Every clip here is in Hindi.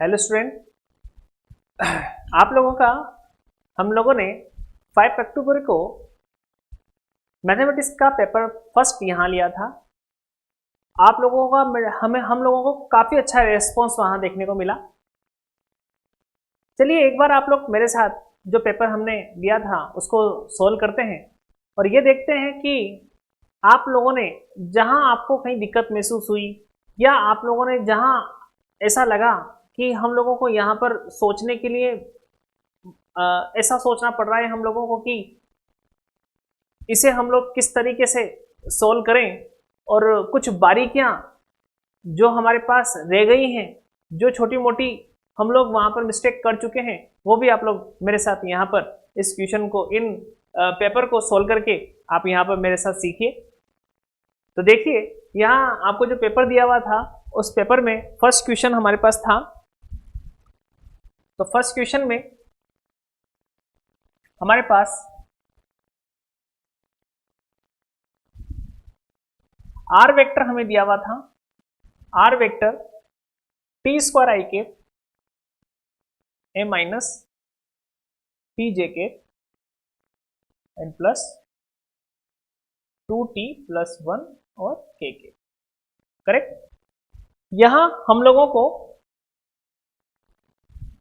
हेलो स्टूडेंट, आप लोगों का हम लोगों ने 5 अक्टूबर को मैथमेटिक्स का पेपर फर्स्ट यहाँ लिया था। आप लोगों का हम लोगों को काफ़ी अच्छा रेस्पॉन्स वहाँ देखने को मिला। चलिए एक बार आप लोग मेरे साथ जो पेपर हमने लिया था उसको सोल्व करते हैं और ये देखते हैं कि आप लोगों ने जहाँ आपको कहीं दिक्कत महसूस हुई या आप लोगों ने जहाँ ऐसा लगा कि हम लोगों को यहाँ पर सोचने के लिए ऐसा सोचना पड़ रहा है हम लोगों को कि इसे हम लोग किस तरीके से सोल्व करें, और कुछ बारीकियां जो हमारे पास रह गई हैं, जो छोटी मोटी हम लोग वहां पर मिस्टेक कर चुके हैं, वो भी आप लोग मेरे साथ यहाँ पर इस क्वेश्चन को इन पेपर को सोल्व करके आप यहाँ पर मेरे साथ सीखिए। तो देखिए यहाँ आपको जो पेपर दिया हुआ था उस पेपर में फर्स्ट क्वेश्चन हमारे पास था। तो फर्स्ट क्वेश्चन में हमारे पास आर वेक्टर हमें दिया हुआ था। आर वेक्टर टी स्क्वायर आई के ए माइनस पी जे के एन प्लस 2t प्लस 1 और के। करेक्ट। यहां हम लोगों को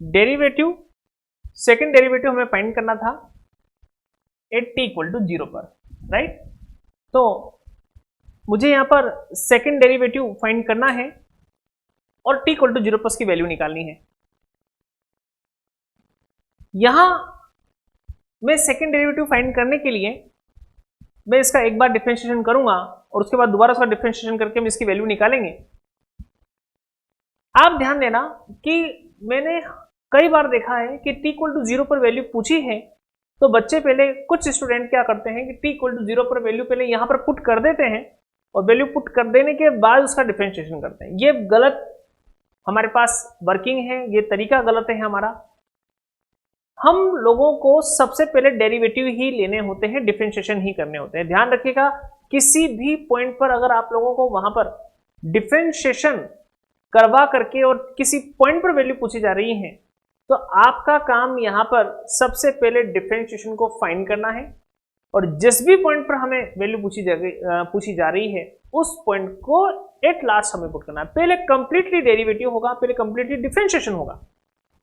डेरिवेटिव, सेकेंड डेरिवेटिव हमें फाइंड करना था एट टी इक्वल टू 0 पर, राइट। तो मुझे यहां पर सेकेंड डेरिवेटिव फाइंड करना है और t इक्वल टू 0 पर उसकी वैल्यू निकालनी है। यहां मैं सेकेंड डेरिवेटिव फाइंड करने के लिए मैं इसका एक बार डिफरेंशिएशन करूंगा और उसके बाद दोबारा उसका डिफरेंशिएशन करके हम इसकी वैल्यू निकालेंगे। आप ध्यान देना कि मैंने कई बार देखा है कि t इक्वल टू 0 पर वैल्यू पूछी है तो बच्चे पहले, कुछ स्टूडेंट क्या करते हैं कि t इक्वल टू 0 पर वैल्यू पहले यहां पर पुट कर देते हैं और वैल्यू पुट कर देने के बाद उसका डिफरेंशिएशन करते हैं। ये गलत हमारे पास वर्किंग है, ये तरीका गलत है हमारा। हम लोगों को सबसे पहले डेरिवेटिव ही लेने होते हैं, डिफरेंशिएशन ही करने होते हैं। ध्यान रखिएगा, किसी भी पॉइंट पर अगर आप लोगों को वहां पर डिफरेंशिएशन करवा करके और किसी पॉइंट पर वैल्यू पूछी जा रही है तो आपका काम यहां पर सबसे पहले डिफरेंशिएशन को फाइंड करना है और जिस भी पॉइंट पर हमें वैल्यू पूछी जा रही है उस पॉइंट को एट लास्ट हमें पुट करना है। पहले कंप्लीटली डेरिवेटिव होगा, पहले कंप्लीटली डिफरेंशिएशन होगा,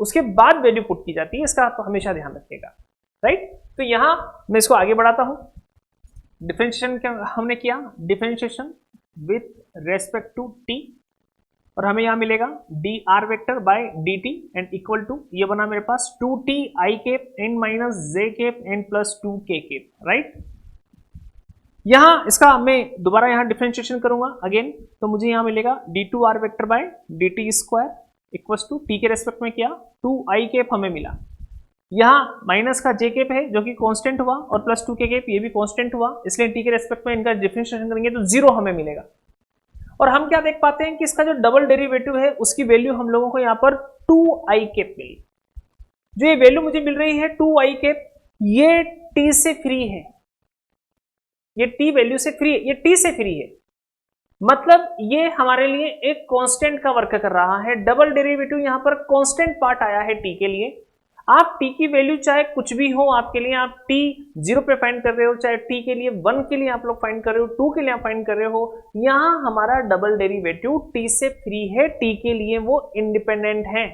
उसके बाद वैल्यू पुट की जाती है। इसका आप हमेशा ध्यान रखिएगा, राइट। तो यहां मैं इसको आगे बढ़ाता हूं। डिफरेंशिएशन हमने किया, differentiation with respect to T, और हमें यहां मिलेगा D R vector by D T and equal to, ये बना मेरे पास 2t I cap n minus J cap n plus 2 K cap, right. यहां इसका मैं दोबारा यहां डिफरेंशिएशन करूंगा अगेन, तो मुझे यहां मिलेगा d2 R vector by D T square equals to T के रेस्पेक्ट में किया 2 आई केप हमें मिला। यहां माइनस का जे केप है जो कि कांस्टेंट हुआ और प्लस 2 के केप ये भी कांस्टेंट हुआ, इसलिए टी के रेस्पेक्ट में इनका डिफरेंशिएशन करेंगे तो 0 हमें मिलेगा। और हम क्या देख पाते हैं कि इसका जो डबल डेरिवेटिव है उसकी वैल्यू हम लोगों को यहां पर 2 आई केप मिली। जो ये वैल्यू मुझे मिल रही है 2 आई केप, ये टी से फ्री है, ये टी वैल्यू से फ्री है, ये टी से फ्री है, मतलब ये हमारे लिए एक कांस्टेंट का वर्क कर रहा है। डबल डेरिवेटिव यहां पर कांस्टेंट पार्ट आया है टी के लिए। आप टी की वैल्यू चाहे कुछ भी हो आपके लिए, आप टी 0 पे फाइंड कर रहे हो, चाहे टी के लिए 1 के लिए आप लोग फाइंड कर रहे हो, 2 के लिए आप फाइंड कर रहे हो, यहां हमारा डबल डेरिवेटिव टी से फ्री है, टी के लिए वो इंडिपेंडेंट है।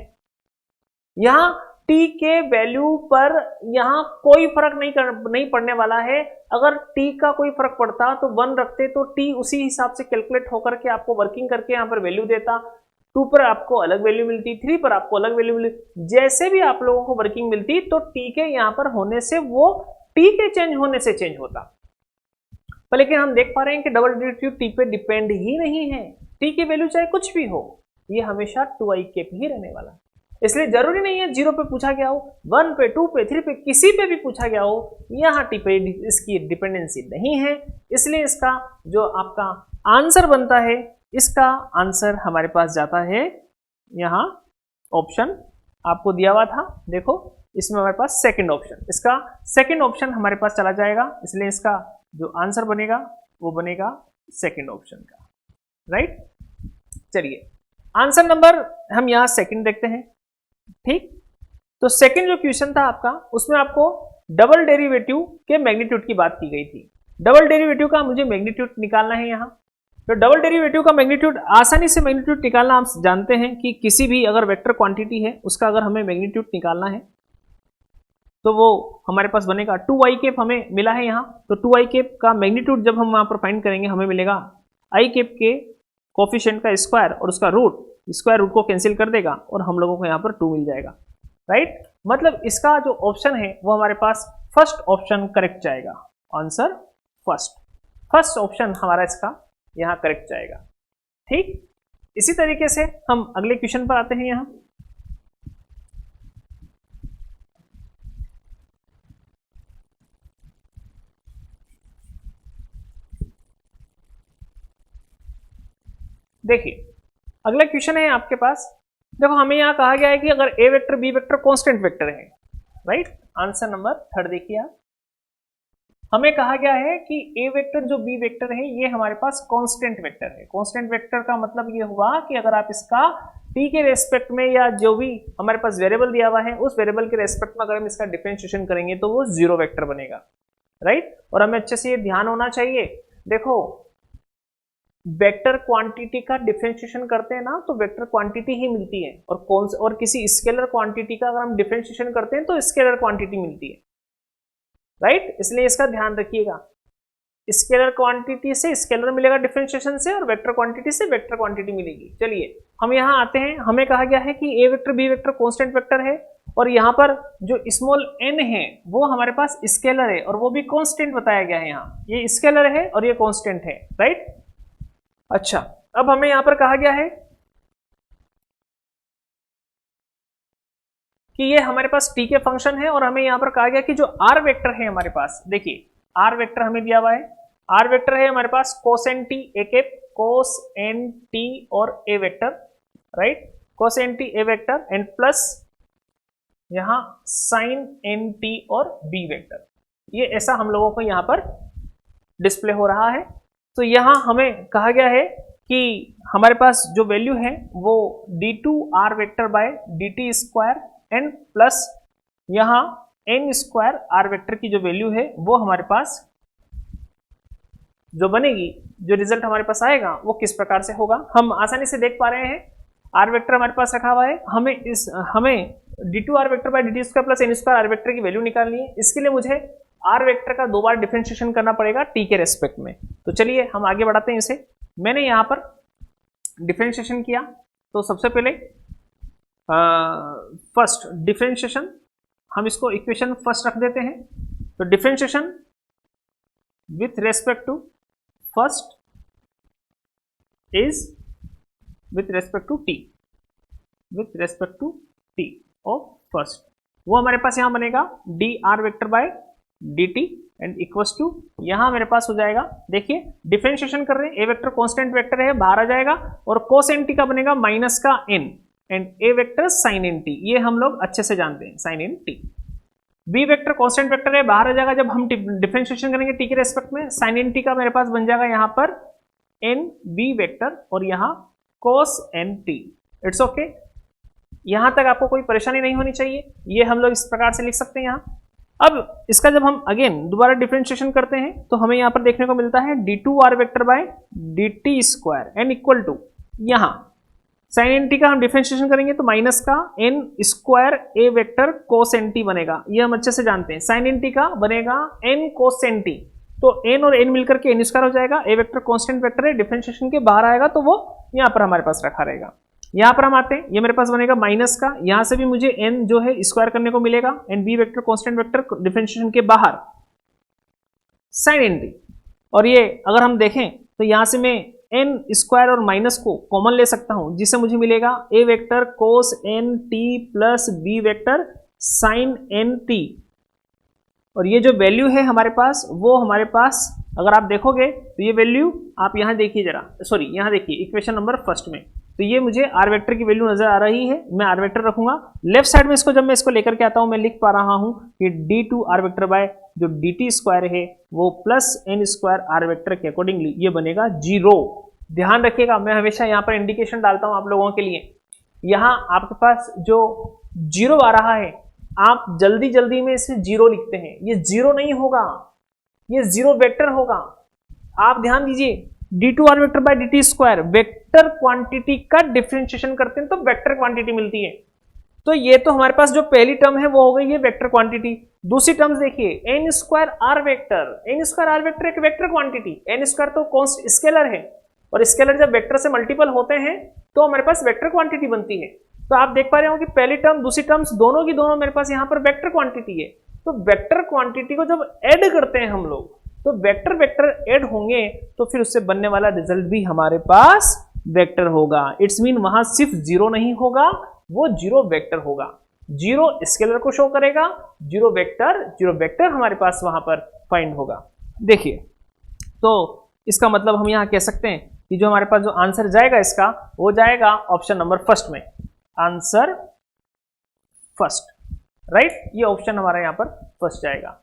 यहां टी के वैल्यू पर यहां कोई फर्क नहीं पड़ने वाला है। अगर टी का कोई फर्क पड़ता तो 1 रखते तो टी उसी हिसाब से कैलकुलेट होकर के आपको वर्किंग करके यहां पर वैल्यू देता। 2 पर आपको अलग वैल्यू मिलती, 3 पर आपको अलग वैल्यू मिलती, जैसे भी आप लोगों को वर्किंग मिलती तो टी के यहां पर होने से वो टी के चेंज होने से चेंज होता। पर लेकिन हम देख पा रहे हैं कि डबल डेरिवेटिव टी पे डिपेंड ही नहीं है। टी की वैल्यू चाहे कुछ भी हो, ये हमेशा 2 आई केप ही रहने वाला, इसलिए जरूरी नहीं है 0 पे पूछा गया हो, 1 पे, 2 पे, 3 पे, किसी पे भी पूछा गया हो, यहां टी पे इसकी डिपेंडेंसी नहीं है। इसलिए इसका जो आपका आंसर बनता है, इसका आंसर हमारे पास जाता है यहां ऑप्शन आपको दिया हुआ था, देखो इसमें हमारे पास सेकंड ऑप्शन, इसका सेकंड ऑप्शन हमारे पास चला जाएगा, इसलिए इसका जो आंसर बनेगा वो बनेगा सेकंड ऑप्शन का, राइट। चलिए आंसर नंबर हम यहाँ सेकंड देखते हैं। ठीक, तो सेकंड जो क्वेश्चन था आपका, उसमें आपको डबल डेरिवेटिव के मैग्नीट्यूड की बात की गई थी। डबल डेरिवेटिव का मुझे मैग्नीट्यूड निकालना है यहाँ। तो डबल डेरिवेटिव का मैग्नीट्यूड, आसानी से मैग्नीट्यूड निकालना आप जानते हैं कि किसी भी अगर वेक्टर क्वांटिटी है उसका अगर हमें मैग्नीट्यूड निकालना है तो वो हमारे पास बनेगा 2i कैप हमें मिला है यहाँ। तो 2i कैप का मैग्नीट्यूड जब हम वहाँ पर फाइंड करेंगे हमें मिलेगा i कैप के कोफिशिएंट का स्क्वायर और उसका रूट, स्क्वायर रूट को कैंसिल कर देगा और हम लोगों को यहाँ पर 2 मिल जाएगा। राइट, मतलब इसका जो ऑप्शन है वो हमारे पास फर्स्ट ऑप्शन करेक्ट जाएगा। आंसर फर्स्ट ऑप्शन हमारा इसका यहाँ करेक्ट जाएगा। ठीक, इसी तरीके से हम अगले क्वेश्चन पर आते हैं। यहाँ देखिए, अगला क्वेश्चन है आपके पास। देखो, हमें यहाँ कहा गया है कि अगर A vector B vector constant vector है। राइट, आंसर नंबर थर्ड देखिए आप। हमें कहा गया है कि ए वेक्टर जो बी वेक्टर है ये हमारे पास कांस्टेंट वेक्टर है। कांस्टेंट वेक्टर का मतलब ये हुआ कि अगर आप इसका टी के रेस्पेक्ट में या जो भी हमारे पास वेरिएबल दिया हुआ है उस वेरिएबल के रेस्पेक्ट में अगर हम इसका डिफरेंशिएशन करेंगे तो वो जीरो वेक्टर बनेगा। राइट, और हमें अच्छे से ये ध्यान होना चाहिए। देखो, वेक्टर क्वांटिटी का डिफरेंशिएशन करते हैं ना तो वेक्टर क्वांटिटी ही मिलती है, और किसी स्केलर क्वांटिटी का अगर हम डिफरेंशिएशन करते हैं तो स्केलर क्वांटिटी मिलती है। राइट, इसलिए इसका ध्यान रखिएगा। स्केलर क्वांटिटी से स्केलर मिलेगा डिफरेंशिएशन से, और वेक्टर क्वांटिटी से वेक्टर क्वांटिटी मिलेगी। चलिए हम यहाँ आते हैं। हमें कहा गया है कि A vector B vector constant vector है, और यहाँ पर जो स्मॉल n है वो हमारे पास स्केलर है और वो भी कांस्टेंट बताया गया है। यहाँ ये स्केलर है और ये कांस्टेंट है। राइट, अच्छा, अब हमें यहां पर कहा गया है कि ये हमारे पास t के फंक्शन है, और हमें यहां पर कहा गया कि जो r वेक्टर है हमारे पास, देखिए r वेक्टर हमें दिया हुआ है। r वेक्टर है हमारे पास cos nt a cap, cos nt और a vector. Right, cos nt a vector and plus यहां sin nt और b वेक्टर। ये ऐसा हम लोगों को यहां पर डिस्प्ले हो रहा है। तो यहाँ हमें कहा गया है कि हमारे पास जो वैल्यू है वो d2 r vector by dt square and plus यहाँ n स्क्वायर r वेक्टर की जो वैल्यू है वो हमारे पास जो बनेगी, जो रिजल्ट हमारे पास आएगा वो किस प्रकार से होगा हम आसानी से देख पा रहे हैं। r वेक्टर हमारे पास रखा हुआ है, हमें d2 r vector by dt square plus n square r vector की वैल्यू निकालनी है। इसके लिए मुझे आर वेक्टर का 2 बार डिफरेंशिएशन करना पड़ेगा टी के रेस्पेक्ट में। तो चलिए हम आगे बढ़ाते हैं इसे। मैंने यहाँ पर डिफरेंशिएशन किया, तो सबसे पहले फर्स्ट डिफरेंशिएशन हम इसको इक्वेशन फर्स्ट रख देते हैं। तो differentiation with respect to first is with respect to T, with respect to T of first, वो हमारे पास यहाँ बनेगा D R vector by dt and equals to, यहां मेरे पास हो जाएगा, देखिए डिफरेंशिएशन कर रहे हैं, ए वेक्टर कांस्टेंट वेक्टर है बाहर आ जाएगा, और cos nt का बनेगा माइनस का n and A vector sin nt, ये हम लोग अच्छे से जानते हैं sin nt। b vector constant vector है बाहर आ जाएगा, जब हम डिफरेंशिएशन करेंगे t के रेस्पेक्ट में, sin nt का मेरे पास बन जाएगा यहाँ पर n b वेक्टर और यहाँ cos nt। इट्स ओके, यहां तक आपको कोई परेशानी नहीं होनी चाहिए, ये हम लोग इस प्रकार से लिख सकते हैं यहाँ। अब इसका जब हम अगेन दोबारा डिफरेंशिएशन करते हैं तो हमें यहां पर देखने को मिलता है d2 r vector by dt square and equal to, यहां sin nt का हम डिफरेंशिएशन करेंगे तो माइनस का n square a vector cos nt बनेगा, ये हम अच्छे से जानते हैं। sin nt का बनेगा n cos nt, तो n और n मिलकर के n स्क्वायर हो जाएगा, a वेक्टर कांस्टेंट वेक्टर है, डिफरेंशिएशन के बाहर आएगा तो वो यहां पर हमारे पास रखा रहेगा। यहां पर हम आते हैं, ये मेरे पास बनेगा माइनस का, यहां से भी मुझे n जो है स्क्वायर करने को मिलेगा, and b vector constant vector differentiation के बाहर sin nt, और ये अगर हम देखें तो यहां से मैं n स्क्वायर और माइनस को कॉमन ले सकता हूं, जिससे मुझे मिलेगा a vector cos nt plus b vector sin nt, और ये जो वैल्यू है हमारे पास वो हमारे पास अगर आप देखोगे तो ये वैल्यू आप यहाँ देखिए जरा, सॉरी यहाँ देखिए इक्वेशन नंबर फर्स्ट में, तो ये मुझे आर वेक्टर की वैल्यू नजर आ रही है, मैं आर वेक्टर रखूंगा लेफ्ट साइड में। इसको जब मैं इसको लेकर के आता हूं मैं लिख पा रहा हूं कि d2 आर वेक्टर बाय जो dt स्क्वायर है वो plus n square R vector के अकॉर्डिंगली ये बनेगा 0, ध्यान रखिएगा, मैं हमेशा यहाँ पर इंडिकेशन डालता हूँ आप लोगों के लिए। यहाँ आपके पास जो 0 आ रहा है, आप जल्दी जल्दी में इसे 0 लिखते हैं, ये 0 नहीं होगा, ये 0 वेक्टर होगा। आप ध्यान दीजिए, d2r vector by dt square, vector quantity का डिफरेंशिएशन करते हैं तो वेक्टर क्वांटिटी मिलती है। तो ये तो हमारे पास जो पहली टर्म है वो हो गई है वेक्टर क्वांटिटी। दूसरी टर्म्स देखिए, n square R vector, n square R vector एक वेक्टर क्वांटिटी, n स्क्वायर तो कॉन्स्ट स्केलर है, और स्केलर जब वेक्टर से मल्टीपल होते हैं तो हमारे पास वेक्टर क्वांटिटी बनती है। तो आप देख पा रहे हो कि पहली टर्म दूसरी टर्म्स दोनों की दोनों मेरे पास यहाँ पर वेक्टर क्वांटिटी है। तो वेक्टर क्वांटिटी को जब ऐड करते हैं हम लोग, तो वेक्टर वेक्टर ऐड होंगे तो फिर उससे बनने वाला रिजल्ट भी हमारे पास वेक्टर होगा। इट्स मीन वहां सिर्फ 0 नहीं होगा, वो 0 वेक्टर होगा। 0 स्केलर को शो करेगा, 0 वेक्टर हमारे पास वहां पर फाइंड होगा। देखिए, तो इसका मतलब हम यहां कह सकते हैं कि जो हमारे पास जो आंसर जाएगा इसका, वो जाएगा ऑप्शन नंबर फर्स्ट में, आंसर फर्स्ट, राइट। ये ऑप्शन हमारा यहां पर फर्स्ट जाएगा।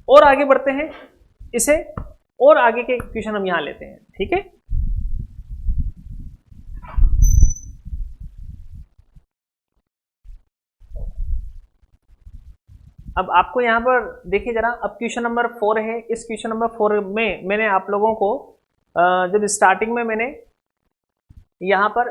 और आगे बढ़ते हैं इसे, और आगे के क्वेश्चन हम यहां लेते हैं, ठीक है। अब आपको यहां पर देखिए जरा, अब क्वेश्चन नंबर 4 है। इस क्वेश्चन नंबर 4 में मैंने आप लोगों को जब स्टार्टिंग में मैंने यहां पर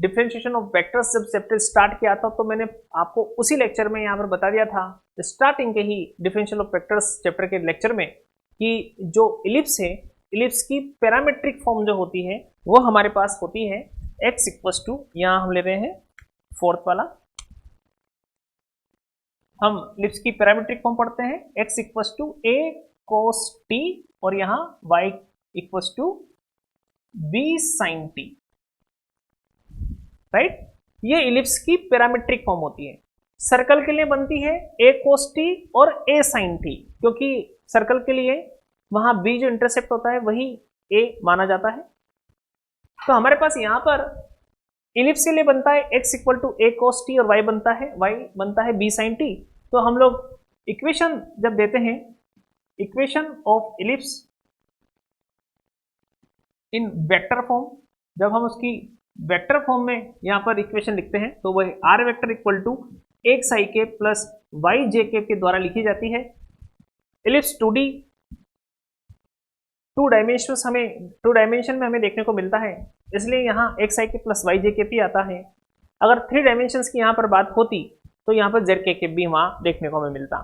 डिफरेंशिएशन ऑफ वेक्टर्स जब चैप्टर स्टार्ट किया था, तो मैंने आपको उसी लेक्चर में यहां पर बता दिया था, स्टार्टिंग के ही डिफरेंशियल ऑफ वेक्टर्स चैप्टर के लेक्चर में, कि जो इलिप्स है, इलिप्स की पैरामीट्रिक फॉर्म जो होती है वो हमारे पास होती है x इक्वल्स टू, यहाँ हम ले रहे हैं फोर्थ वाला, हम इलिप्स की पैरामीट्रिक फॉर्म पढ़ते हैं x equals to a cos t, और यहाँ y equals to b sin t, right. ये इलिप्स की पैरामीट्रिक फॉर्म होती है। सर्कल के लिए बनती है a cos t और a sin t, क्योंकि सर्कल के लिए वहां b जो इंटरसेप्ट होता है वही a माना जाता है। तो हमारे पास यहां पर इलिप्स के लिए बनता है x equal to a cos t और y बनता है b sin t। तो हम लोग इक्वेशन जब देते हैं, equation of ellipse in vector form, जब हम उसकी वेक्टर फॉर्म में यहां पर इक्वेशन लिखते हैं तो वह r vector equal to x i cap plus y j cap के द्वारा लिखी जाती है। इलिप्स 2D 2 डायमेंशन में हमें देखने को मिलता है, इसलिए यहाँ x i cap plus y j cap ही आता है। अगर 3 डायमेंशंस की यहाँ पर बात होती तो यहाँ पर z k कैप भी वहाँ देखने को हमें मिलता।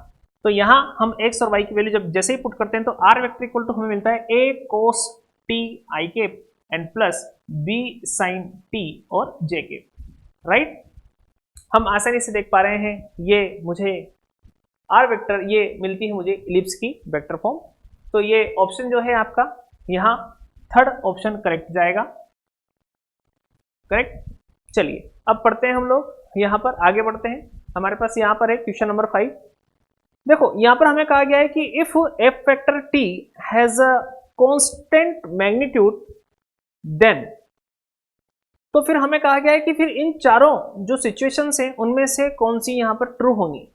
तो यहाँ हम x और y की वैल्यू जब जैसे ही पुट करते हैं तो r वेक्टर इक्वल टू हमें मिलता है a cos t i cap and plus b sin t और j कैप, राइट। हम आसानी से देख पा रहे हैं, ये मुझे r वेक्टर, ये मिलती है मुझे इलिप्स की वेक्टर फॉर्म। तो ये ऑप्शन जो है आपका यहाँ थर्ड ऑप्शन करेक्ट जाएगा, करेक्ट। चलिए अब पढ़ते हैं हम लोग, यहाँ पर आगे बढ़ते हैं। हमारे पास यहाँ पर है क्वेश्चन नंबर 5। देखो यहाँ पर हमें कहा गया है कि if f vector t has a constant magnitude then, तो फिर हमें कहा गया है कि फिर इन चारों जो सिचुएशंस हैं उनमें से कौन सी यहाँ पर ट्रू होंगी।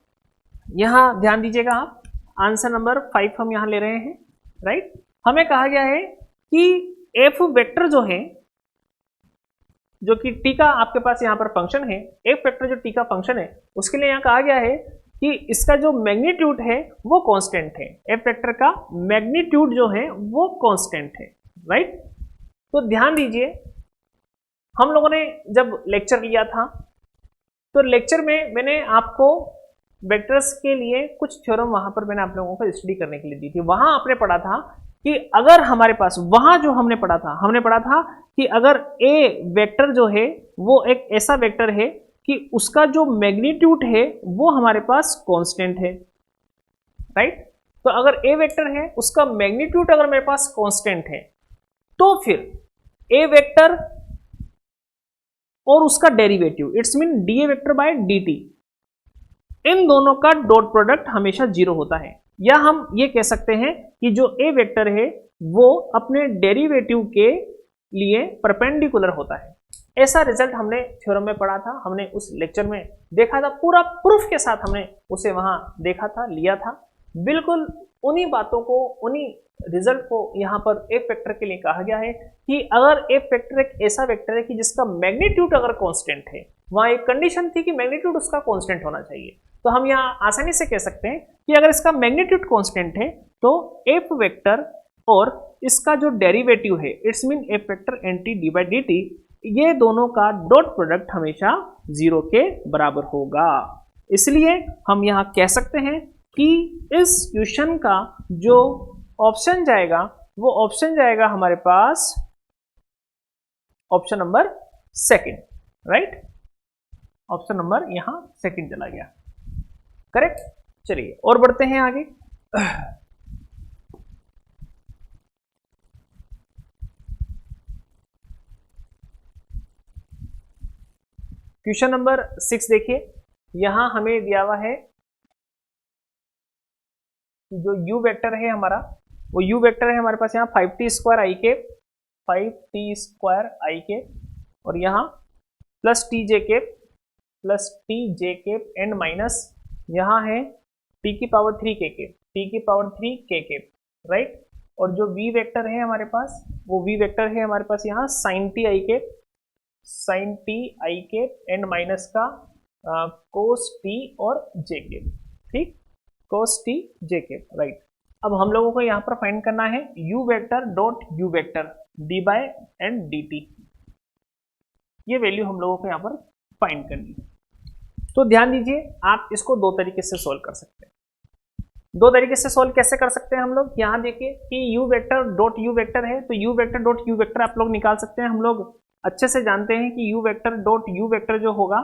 यहाँ ध्यान दीजिएगा आप, आंसर नंबर 5 हम यहाँ ले रहे हैं, राइट। हमें कहा गया है कि f वेक्टर जो है, जो कि t का आपके पास यहाँ पर फंक्शन है, f वेक्टर जो t का फंक्शन है, उसके लिए यहाँ कहा गया है कि इसका जो मैग्नीट्यूड है वो कांस्टेंट है। f वेक्टर का मैग्नीट्यूड जो है वो कांस्टेंट है, राइट। तो ध्यान दीजिए, हम लोगों ने जब लेक्चर लिया था तो लेक्चर में मैंने आपको वेक्टर्स के लिए कुछ थ्योरम वहां पर मैंने आप लोगों को स्टडी करने के लिए दी थी। वहां आपने पढ़ा था कि अगर हमारे पास, वहां जो हमने पढ़ा था कि अगर a वेक्टर जो है वो एक ऐसा वेक्टर है कि उसका जो मैग्नीट्यूड है वो हमारे पास कांस्टेंट है, राइट। तो अगर a वेक्टर है, उसका मैग्नीट्यूड अगर मेरे पास कांस्टेंट है, तो फिर a वेक्टर और उसका derivative, it's mean dA vector by dt, इन दोनों का डॉट प्रोडक्ट हमेशा 0 होता है। या हम ये कह सकते हैं कि जो a वेक्टर है वो अपने डेरिवेटिव के लिए परपेंडिकुलर होता है। ऐसा रिजल्ट हमने थ्योरम में पढ़ा था, हमने उस लेक्चर में देखा था, पूरा प्रूफ के साथ हमने उसे वहां देखा था, लिया था। बिल्कुल उन्हीं बातों को, उन्हीं रिजल्ट को यहाँ पर एफ वेक्टर के लिए कहा गया है कि अगर एफ वेक्टर एक ऐसा वेक्टर है कि जिसका मैग्नीट्यूड अगर कांस्टेंट है, वहां एक कंडीशन थी कि मैग्नीट्यूड उसका कांस्टेंट होना चाहिए, तो हम यहाँ आसानी से कह सकते हैं कि अगर इसका मैग्नीट्यूड कांस्टेंट है तो एफ वेक्टर और इसका जो डेरिवेटिव है it's mean F vector N T D by D T, ये दोनों का डॉट प्रोडक्ट हमेशा 0 के बराबर होगा। इसलिए हम यहाँ कह सकते हैं कि इस क्वेश्चन का जो ऑप्शन जाएगा वो ऑप्शन जाएगा हमारे पास option number second, right. Option number यहां सेकंड चला गया, करेक्ट। चलिए और बढ़ते हैं आगे। क्वेश्चन नंबर 6 देखिए, यहां हमें दिया हुआ है जो u वेक्टर है हमारा, वो u वेक्टर है हमारे पास यहाँ 5t स्क्वायर आई के, 5t स्क्वायर आई के, और यहाँ plus T J cap plus T J cap and minus यहाँ है t की पावर 3 के केप, t की पावर 3 के केप, राइट। और जो v वेक्टर है हमारे पास, वो v वेक्टर है हमारे पास यहाँ sine T I cap, sine T I cap and minus का कोस टी और जे केप, ठीक, cos T J cap, right. अब हम लोगों को यहाँ पर फाइंड करना है u vector dot u vector d by and D T, ये वैल्यू हम लोगों को यहाँ पर फाइंड करनी है। तो ध्यान दीजिए, आप इसको दो तरीके से सोल्व कर सकते हैं। दो तरीके से सोल्व कैसे कर सकते हैं हम लोग, यहाँ देखिए कि u vector dot u vector है, तो u vector dot u vector आप लोग निकाल सकते हैं। हम लोग अच्छे से जानते हैं कि u vector dot u vector जो होगा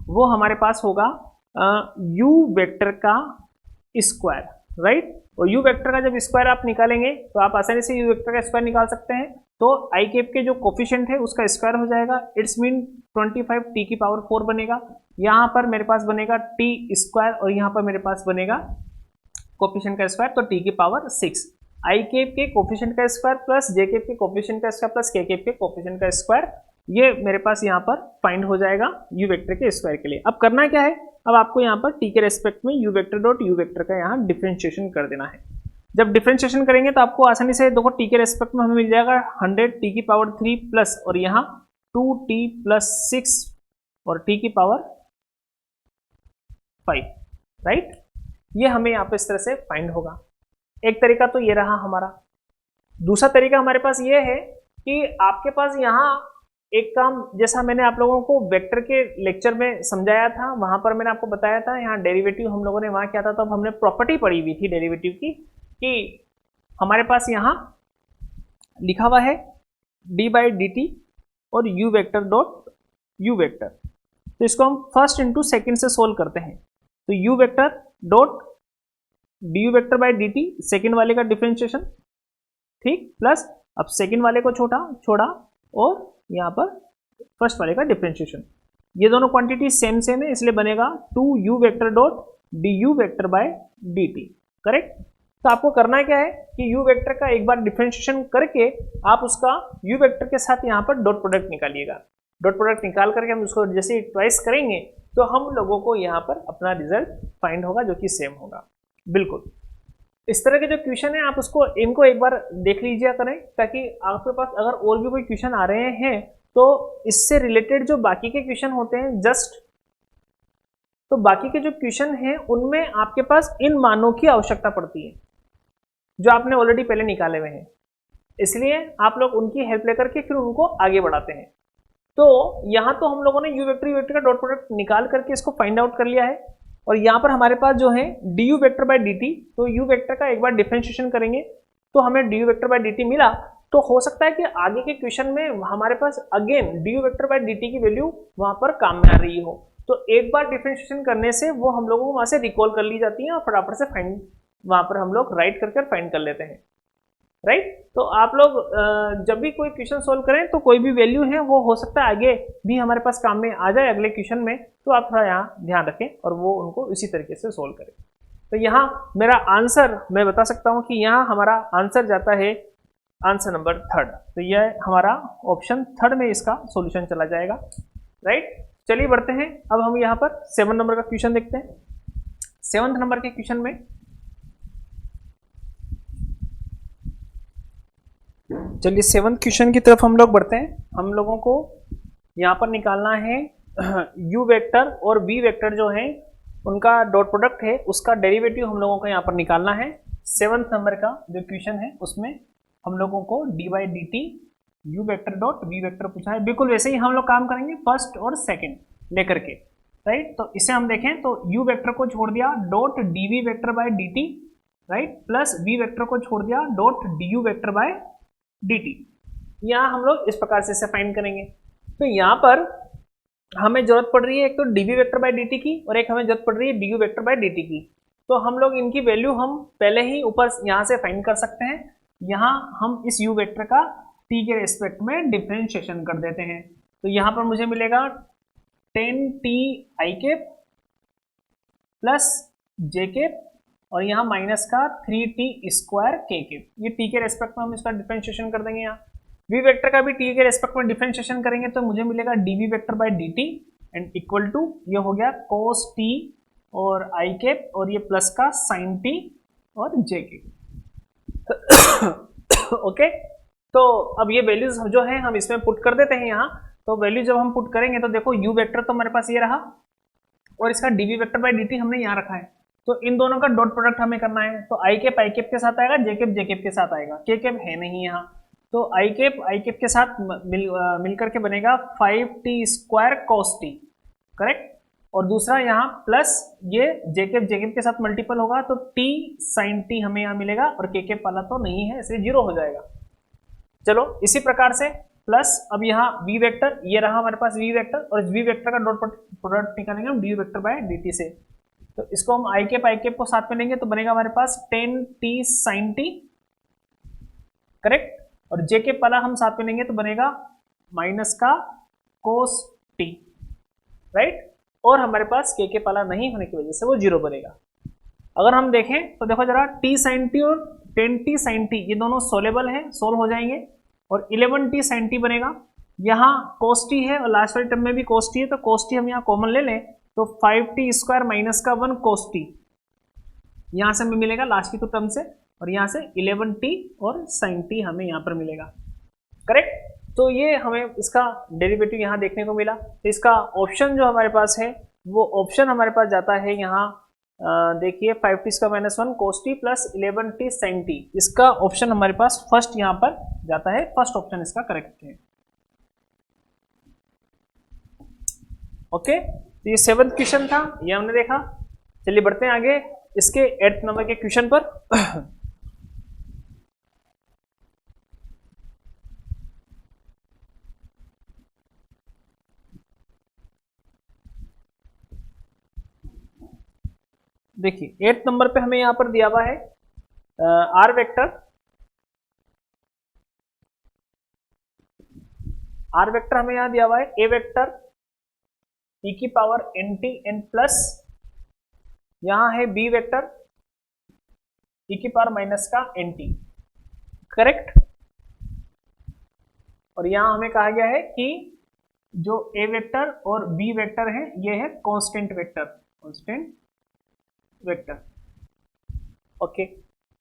वो हमारे पास होगा u वेक्टर का स्क्वायर, राइट। और u वेक्टर का जब स्क्वायर आप निकालेंगे तो आप आसानी से u वेक्टर का स्क्वायर निकाल सकते हैं। तो आई केप के जो कोफिशिएंट है उसका स्क्वायर हो जाएगा, इट्स मीन 25 t की पावर 4 बनेगा। यहाँ पर मेरे पास बनेगा t स्क्वायर और यहाँ पर मेरे पास बनेगा कोफिशिएंट का स्क्वायर, तो t की पावर 6। आई केप के कोफिशिएंट का स्क्वायर प्लस जे केप के कोफिशिएंट का स्क्वायर प्लस के केप के कोफिशिएंट का स्क्वायर, ये मेरे पास यहाँ पर फाइंड हो जाएगा u वेक्टर के स्क्वायर के लिए। अब करना क्या है, अब आपको यहाँ पर t के रेस्पेक्ट में u vector dot u vector का यहाँ डिफरेंशिएशन कर देना है। जब डिफरेंशिएशन करेंगे तो आपको आसानी से देखो t के रेस्पेक्ट में हमें मिल जाएगा 100 t की पावर 3 प्लस और यहाँ 2t प्लस 6 और t की पावर 5, राइट। ये हमें यहाँ पे इस तरह से फाइंड होगा। एक तरीका तो ये रहा हमारा। दूसरा तरीका हमारे पास ये है कि आपके पास यहाँ एक काम, जैसा मैंने आप लोगों को वेक्टर के लेक्चर में समझाया था, वहां पर मैंने आपको बताया था यहाँ डेरिवेटिव हम लोगों ने वहां किया था, तब हमने प्रॉपर्टी पढ़ी हुई थी डेरिवेटिव की कि हमारे पास यहाँ लिखा हुआ है d बाई डी टी और u vector dot u vector. तो इसको हम फर्स्ट इंटू सेकेंड से सोल्व करते हैं। तो u vector dot du vector by D T, second वाले का डिफरेंशिएशन, ठीक, प्लस अब सेकेंड वाले को छोड़ा और यहाँ पर फर्स्ट वाले का डिफरेंशिएशन। ये दोनों क्वांटिटी सेम है, इसलिए बनेगा 2u vector dot du vector by dt, correct. तो आपको करना क्या है कि u वेक्टर का एक बार डिफरेंशिएशन करके आप उसका u वेक्टर के साथ यहाँ पर डॉट प्रोडक्ट निकालिएगा। डॉट प्रोडक्ट निकाल करके हम उसको जैसे ट्वाइस करेंगे तो हम लोगों को यहाँ पर अपना रिजल्ट फाइंड होगा जो कि सेम होगा। बिल्कुल इस तरह के जो क्वेश्चन है आप उसको इनको एक बार देख लीजिए करें, ताकि आपके पास अगर और भी कोई क्वेश्चन आ रहे हैं तो इससे रिलेटेड जो बाकी के क्वेश्चन होते हैं तो बाकी के जो क्वेश्चन हैं उनमें आपके पास इन मानों की आवश्यकता पड़ती है जो आपने ऑलरेडी पहले निकाले हुए हैं, इसलिए आप लोग उनकी हेल्प लेकर के फिर उनको आगे बढ़ाते हैं। तो यहाँ तो हम लोगों ने u वेक्टर का डॉट प्रोडक्ट निकाल करके इसको फाइंड आउट कर लिया है, और यहाँ पर हमारे पास जो है du वेक्टर बाय dt, तो u वेक्टर का एक बार डिफरेंशिएशन करेंगे तो हमें du वेक्टर बाय dt मिला। तो हो सकता है कि आगे के क्वेश्चन में हमारे पास again du vector by dt की वैल्यू वहां पर काम में आ रही हो, तो एक बार डिफरेंशिएशन करने से वो हम लोगों को वहां से रिकॉल कर ली जाती है और फटाफट से फाइंड वहां पर हम लोग राइट करके फाइंड कर लेते हैं, राइट। तो आप लोग जब भी कोई क्वेश्चन सोल्व करें तो कोई भी वैल्यू है वो हो सकता है आगे भी हमारे पास काम में आ जाए अगले क्वेश्चन में, तो आप थोड़ा यहाँ ध्यान रखें और वो उनको इसी तरीके से सोल्व करें। तो यहाँ मेरा आंसर मैं बता सकता हूँ कि यहाँ हमारा आंसर जाता है आंसर नंबर 3, तो यह हमारा ऑप्शन 3 में इसका सॉल्यूशन चला जाएगा, राइट। चलिए बढ़ते हैं, अब हम यहाँ पर 7 नंबर का क्वेश्चन देखते हैं। 7 नंबर के क्वेश्चन में चलिए 7th क्वेश्चन की तरफ हम लोग बढ़ते हैं। हम लोगों को यहाँ पर निकालना है u वेक्टर और v वेक्टर जो है उनका डॉट प्रोडक्ट है, उसका डेरिवेटिव हम लोगों को यहाँ पर निकालना है। 7th नंबर का जो क्वेश्चन है उसमें हम लोगों को D by D T U vector dot V vector पूछा है। बिल्कुल वैसे ही हम लोग काम करेंगे फर्स्ट और सेकेंड लेकर के, राइट। तो इसे हम देखें तो u वेक्टर को छोड़ दिया dot D V vector by D T, right, plus v vector को छोड़ दिया dot D U vector by D T. यहाँ हम लोग इस प्रकार से इसे फाइंड करेंगे। तो यहाँ पर हमें जरूरत पड़ रही है एक तो D V vector by D T की और एक हमें जरूरत पड़ रही है D U vector by D T की। तो हम लोग इनकी वैल्यू हम पहले ही ऊपर यहाँ से फाइंड कर सकते हैं। यहाँ हम इस u वेक्टर का t के रेस्पेक्ट में डिफरेंशिएशन कर देते हैं। तो यहाँ पर मुझे मिलेगा 10t i cap plus j cap और यहाँ माइनस का 3t स्क्वायर k कैप। ये t के रेस्पेक्ट में हम इसका डिफरेंशिएशन कर देंगे। यहाँ v वेक्टर का भी t के रेस्पेक्ट में डिफरेंशिएशन करेंगे तो मुझे मिलेगा dv vector by dt and equal to ये हो गया cos t और i कैप और ये प्लस का sin t और j कैप। ओके, तो अब ये वैल्यूज जो है हम इसमें पुट कर देते हैं यहाँ। तो वैल्यू जब हम पुट करेंगे तो देखो u वेक्टर तो हमारे पास ये रहा और इसका dv वेक्टर बाय dt हमने यहाँ रखा है। तो इन दोनों का डॉट प्रोडक्ट हमें करना है। तो i कैप के साथ आएगा, j कैप के साथ आएगा, k कैप है नहीं यहाँ। तो i कैप के साथ मिल करके बनेगा 5t square cos t, correct. और दूसरा यहाँ प्लस ये j कैप के साथ मल्टीपल होगा तो t sin t हमें यहाँ मिलेगा और k कैप वाला तो नहीं है इसलिए 0 हो जाएगा। चलो इसी प्रकार से प्लस अब यहाँ v वेक्टर ये रहा हमारे पास v वेक्टर और v वेक्टर का डॉट प्रोडक्ट निकालेंगे हम du वेक्टर बाय dt से। तो इसको हम i कैप को साथ में लेंगे तो बनेगा हमारे पास 10t sin t, करेक्ट। और j कैप वाला हम साथ में लेंगे तो बनेगा माइनस का cos t, राइट। और हमारे पास k कैप वाला नहीं होने की वजह से वो 0 बनेगा। अगर हम देखें तो देखो जरा t sin t और 10t sin t ये दोनों सोलेबल हैं, सोल्व हो जाएंगे और 11t sin t बनेगा। यहाँ cos t है और लास्ट वाले टर्म में भी cos t है तो cos t हम यहाँ कॉमन ले लें तो 5t स्क्वायर माइनस का 1 cos t यहाँ से हमें मिलेगा लास्ट की तो टर्म से और यहाँ से 11t और sin t हमें यहाँ पर मिलेगा, करेक्ट। तो ये हमें इसका डेरिवेटिव यहाँ देखने को मिला। तो इसका ऑप्शन जो हमारे पास है वो ऑप्शन हमारे पास जाता है यहाँ देखिए 5t square minus 1 cos t plus 11t sin t। इसका ऑप्शन हमारे पास फर्स्ट यहाँ पर जाता है, फर्स्ट ऑप्शन इसका करेक्ट है। ओके, तो ये 7th क्वेश्चन था, ये हमने देखा। चलिए बढ़ते हैं आगे इसके 8th नंबर के क्वेश्चन पर। देखिए 8th नंबर पे हमें यहाँ पर दिया हुआ है आर वेक्टर। आर वेक्टर हमें यहाँ दिया हुआ है ए वेक्टर e की पावर nt n प्लस यहाँ है बी वेक्टर e की पावर माइनस का nt, करेक्ट। और यहाँ हमें कहा गया है कि जो ए वेक्टर और बी वेक्टर है ये है constant vector, constant vector. Okay,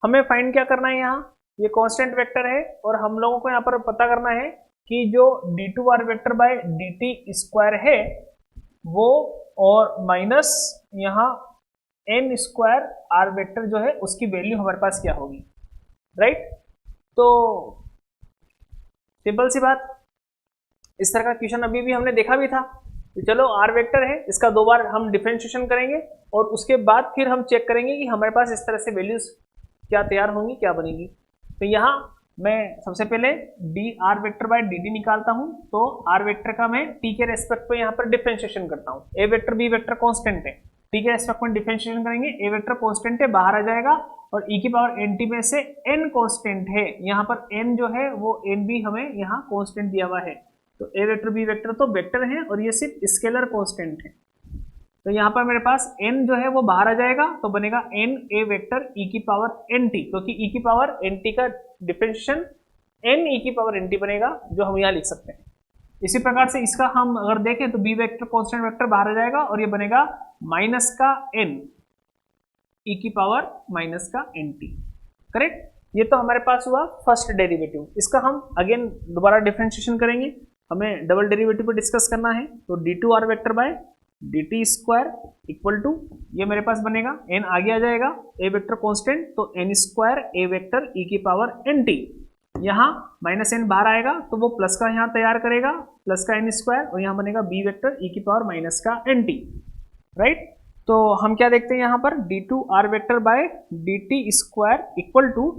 हमें फाइंड क्या करना है, यहाँ ये कांस्टेंट वेक्टर है और हम लोगों को यहाँ पर पता करना है कि जो d2r vector by dt square है वो और माइनस यहाँ n स्क्वायर r वेक्टर जो है उसकी वैल्यू हमारे पास क्या होगी, राइट। तो सिंपल सी बात, इस तरह का क्वेश्चन अभी भी हमने देखा भी था। तो चलो r वेक्टर है, इसका 2 बार हम डिफरेंशिएशन करेंगे और उसके बाद फिर हम चेक करेंगे कि हमारे पास इस तरह से वैल्यूज क्या तैयार होंगी, क्या बनेगी। तो यहाँ मैं सबसे पहले dr वेक्टर बाय dt निकालता हूँ। तो r वेक्टर का मैं t के रेस्पेक्ट पे यहाँ पर डिफरेंशिएशन करता हूँ। a vector b vector constant है, t के रेस्पेक्ट में डिफरेंशिएशन करेंगे, a वेक्टर कांस्टेंट है बाहर आ जाएगा और e की पावर nt में से n कांस्टेंट है, यहाँ पर n जो है वो n भी हमें यहाँ कांस्टेंट दिया हुआ है। तो a वेक्टर b वेक्टर तो वेक्टर है और ये सिर्फ स्केलर कांस्टेंट है। तो यहाँ पर मेरे पास n जो है वो बाहर आ जाएगा तो बनेगा n a वेक्टर e की पावर nt, क्योंकि e की पावर nt का डिफरेंशिएशन n e की पावर nt बनेगा जो हम यहाँ लिख सकते हैं। इसी प्रकार से इसका हम अगर देखें तो b वेक्टर कांस्टेंट वेक्टर बाहर आ जाएगा और ये बनेगा माइनस का n e की पावर माइनस का nt, करेक्ट। ये तो हमारे पास हुआ फर्स्ट डेरिवेटिव। इसका हम अगेन दोबारा डिफरेंशिएशन करेंगे, हमें डबल डेरिवेटिव पर डिस्कस करना है। तो d2r vector by dt square equal to, ये मेरे पास बनेगा n आगे आ जाएगा, a वेक्टर कांस्टेंट, तो n square a vector e की पावर nt, यहाँ माइनस n बाहर आएगा तो वो प्लस का यहाँ तैयार करेगा, प्लस का n स्क्वायर, और यहाँ बनेगा b वेक्टर e की पावर माइनस का nt, राइट। तो हम क्या देखते हैं यहाँ पर d2r vector by dt square equal to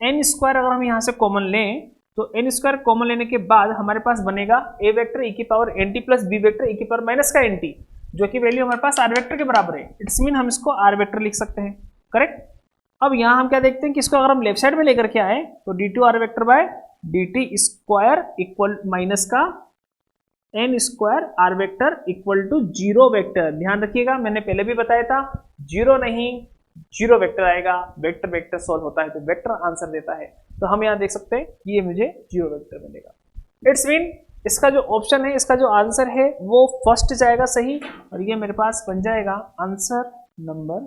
n square, अगर हम यहाँ से कॉमन लें तो n स्क्वायर कॉमन लेने के बाद हमारे पास बनेगा a वेक्टर e की power nt plus b vector e की पावर माइनस का nt, जो कि वैल्यू हमारे पास r वेक्टर के बराबर है। इट्स मीन हम इसको r वेक्टर लिख सकते हैं, करेक्ट। अब यहाँ हम क्या देखते हैं कि इसको अगर हम लेफ्ट साइड में लेकर के आए तो d2r vector by dt square equal minus का n square r vector equal to 0 vector. ध्यान रखिएगा, मैंने पहले भी बताया था 0 नहीं 0 वेक्टर आएगा, वेक्टर वेक्टर सॉल्व होता है तो वेक्टर आंसर देता है। तो हम यहाँ देख सकते हैं कि ये मुझे 0 वेक्टर मिलेगा। इट्स मीन इसका जो ऑप्शन है, इसका जो आंसर है वो फर्स्ट जाएगा सही, और ये मेरे पास बन जाएगा आंसर नंबर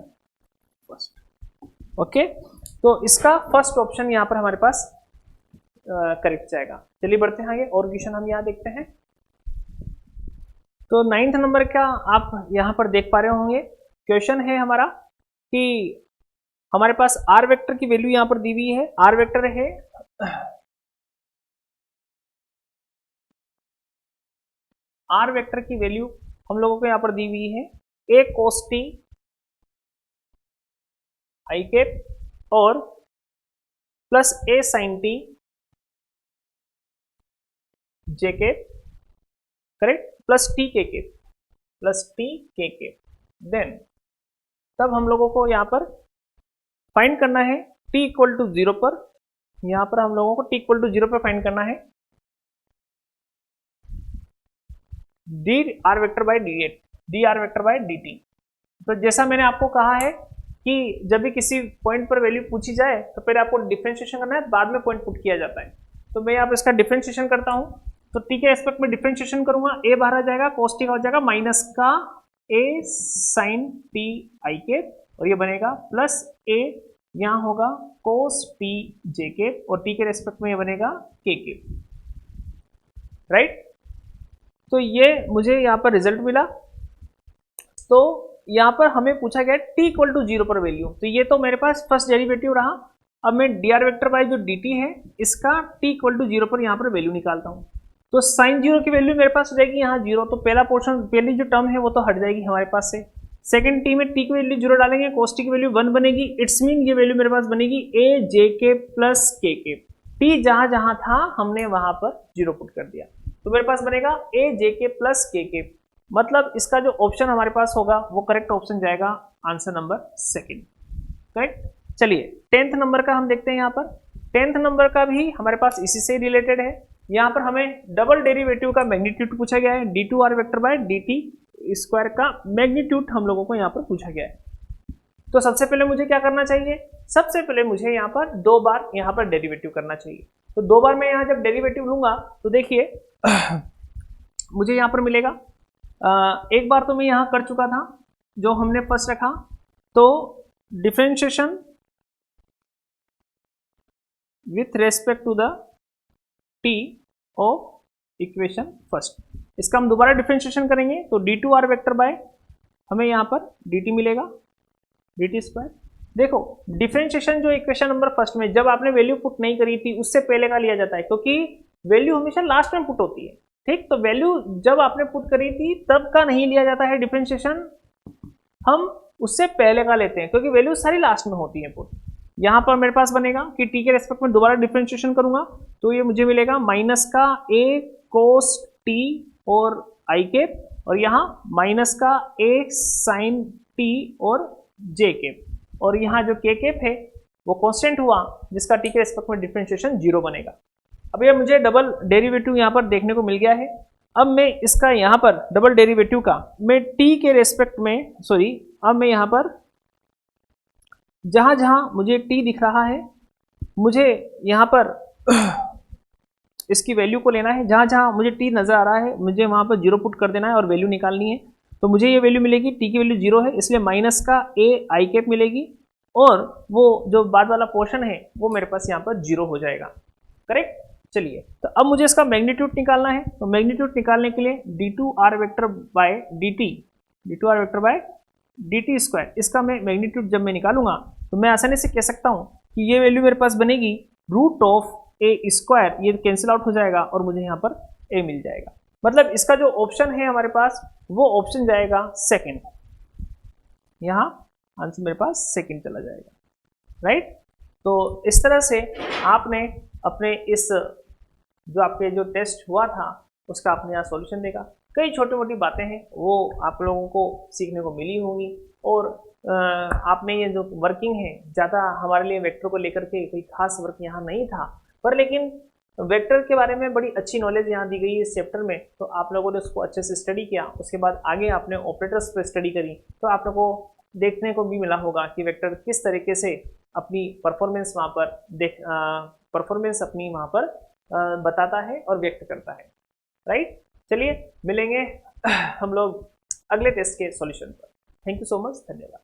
फर्स्ट। ओके, तो इसका फर्स्ट ऑप्शन यहाँ पर हमारे पास करेक्ट जाएगा। चलिए बढ़ते हैं आगे, और क्वेश्चन हम यहाँ देखते हैं। तो 9th नंबर का आप यहाँ पर देख पा रहे होंगे, क्वेश्चन है हमारा कि हमारे पास r वेक्टर की वैल्यू यहाँ पर दी हुई है। r वेक्टर है r वेक्टर की वैल्यू हम लोगों को यहाँ पर दी हुई है a cos t i cap और plus a sin t j cap, correct, plus t k cap, plus t k cap. Then तब हम लोगों को यहाँ पर फाइंड करना है t इक्वल टू 0 पर, यहाँ पर हम लोगों को t इक्वल टू 0 पर फाइंड करना है dr vector by dr vector by dt। तो जैसा मैंने आपको कहा है कि जब भी किसी पॉइंट पर वैल्यू पूछी जाए तो पहले आपको डिफरेंशिएशन करना है, बाद में पॉइंट पुट किया जाता है। तो मैं यहाँ पर इसका डिफरेंशिएशन करता हूँ, तो t के एस्पेक्ट में डिफरेंशिएशन करूंगा, a बाहर आ जाएगा, cos t का हो जाएगा माइनस का a sin t i cap, और ये बनेगा प्लस a यहाँ होगा cos t j कैप, और t के रेस्पेक्ट में ये बनेगा k कैप, राइट। तो ये मुझे यहाँ पर रिजल्ट मिला। तो यहाँ पर हमें पूछा गया t इक्वल टू 0 पर वैल्यू, तो ये तो मेरे पास फर्स्ट डेरिवेटिव रहा। अब मैं dr वेक्टर बाय जो dt है इसका t इक्वल टू 0 पर यहाँ पर वैल्यू निकालता हूँ। तो साइन 0 की वैल्यू मेरे पास हो जाएगी यहाँ 0, तो पहला पोर्शन, पहली जो टर्म है वो तो हट जाएगी हमारे पास से। सेकंड टी में t की वैल्यू 0 डालेंगे, cos t की वैल्यू 1 बनेगी। इट्स मीन ये वैल्यू मेरे पास बनेगी a j के प्लस k के, t जहां जहां था हमने वहां पर 0 पुट कर दिया, तो मेरे पास बनेगा a j के प्लस k के। मतलब इसका जो ऑप्शन हमारे पास होगा वो करेक्ट ऑप्शन जाएगा आंसर नंबर सेकंड, करेक्ट। चलिए 10th नंबर का हम देखते हैं। यहाँ पर 10th नंबर का भी हमारे पास इसी से रिलेटेड है। यहाँ पर हमें डबल डेरिवेटिव का मैग्नीट्यूड पूछा गया है, d2r vector by dt square का मैग्नीट्यूड हम लोगों को यहाँ पर पूछा गया है। तो सबसे पहले मुझे क्या करना चाहिए, सबसे पहले मुझे यहाँ पर 2 बार यहाँ पर डेरिवेटिव करना चाहिए। तो 2 बार मैं यहाँ जब डेरिवेटिव लूंगा तो देखिए मुझे यहाँ पर मिलेगा, एक बार तो मैं यहाँ कर चुका था जो हमने फर्स्ट रखा, तो differentiation with respect to the t of equation first, इसका हम दोबारा डिफरेंशिएशन करेंगे। तो d2r वेक्टर बाय हमें यहाँ पर dt मिलेगा dt स्क्वायर। देखो डिफरेंशिएशन जो इक्वेशन नंबर फर्स्ट में जब आपने वैल्यू पुट नहीं करी थी उससे पहले का लिया जाता है, क्योंकि वैल्यू हमेशा लास्ट में पुट होती है, ठीक। तो वैल्यू जब आपने पुट करी थी तब का नहीं लिया जाता है डिफरेंशिएशन, हम उससे पहले का लेते हैं, क्योंकि वैल्यू सारी लास्ट में होती है पुट। यहाँ पर मेरे पास बनेगा कि t के रेस्पेक्ट में दोबारा डिफरेंशिएशन करूंगा तो ये मुझे मिलेगा माइनस का a cos t और i कैप, और यहाँ माइनस का a sin t और j कैप, और यहाँ जो k कैप है वो कांस्टेंट हुआ जिसका t के रेस्पेक्ट में डिफरेंशिएशन 0 बनेगा। अब ये मुझे डबल डेरिवेटिव यहाँ पर देखने को मिल गया है। अब मैं इसका यहाँ पर डबल डेरिवेटिव का मैं t के रेस्पेक्ट में अब मैं यहाँ पर जहां जहां मुझे t दिख रहा है मुझे यहाँ पर इसकी वैल्यू को लेना है, जहां जहां मुझे t नजर आ रहा है मुझे वहां पर 0 पुट कर देना है और वैल्यू निकालनी है। तो मुझे ये वैल्यू मिलेगी, t की वैल्यू 0 है इसलिए माइनस का a i कैप मिलेगी, और वो जो बाद वाला पोर्शन है वो मेरे पास यहाँ पर 0 हो जाएगा। करेक्ट। चलिए, तो अब मुझे इसका मैग्नीट्यूड निकालना है। तो मैग्नीट्यूड निकालने के लिए d2r vector by dt, d2r vector by dt square, इसका मैं मैग्नीट्यूड जब मैं निकालूंगा तो मैं आसानी से कह सकता हूँ कि ये वैल्यू मेरे पास बनेगी रूट ऑफ ए स्क्वायर, ये कैंसिल आउट हो जाएगा और मुझे यहाँ पर ए मिल जाएगा। मतलब इसका जो ऑप्शन है हमारे पास वो ऑप्शन जाएगा सेकंड, यहाँ आंसर मेरे पास सेकंड चला जाएगा। राइट। तो इस तरह से आपने अपने इस जो आपके जो टेस्ट हुआ था उसका आपने यहाँ सॉल्यूशन देखा। कई छोटी मोटी बातें हैं वो आप लोगों को सीखने को मिली होंगी, और आपने ये जो वर्किंग है, ज़्यादा हमारे लिए वेक्टर को लेकर के कोई खास वर्क यहाँ नहीं था, पर लेकिन वेक्टर के बारे में बड़ी अच्छी नॉलेज यहाँ दी गई है इस चैप्टर में। तो आप लोगों ने उसको अच्छे से स्टडी किया, उसके बाद आगे आपने ऑपरेटर्स पर स्टडी करी, तो आप लोगों को देखने को भी मिला होगा कि वेक्टर किस तरीके से अपनी परफॉर्मेंस वहाँ पर परफॉर्मेंस अपनी वहाँ पर बताता है और व्यक्त करता है। राइट। चलिए मिलेंगे हम लोग अगले टेस्ट के सॉल्यूशन पर। थैंक यू सो मच, धन्यवाद।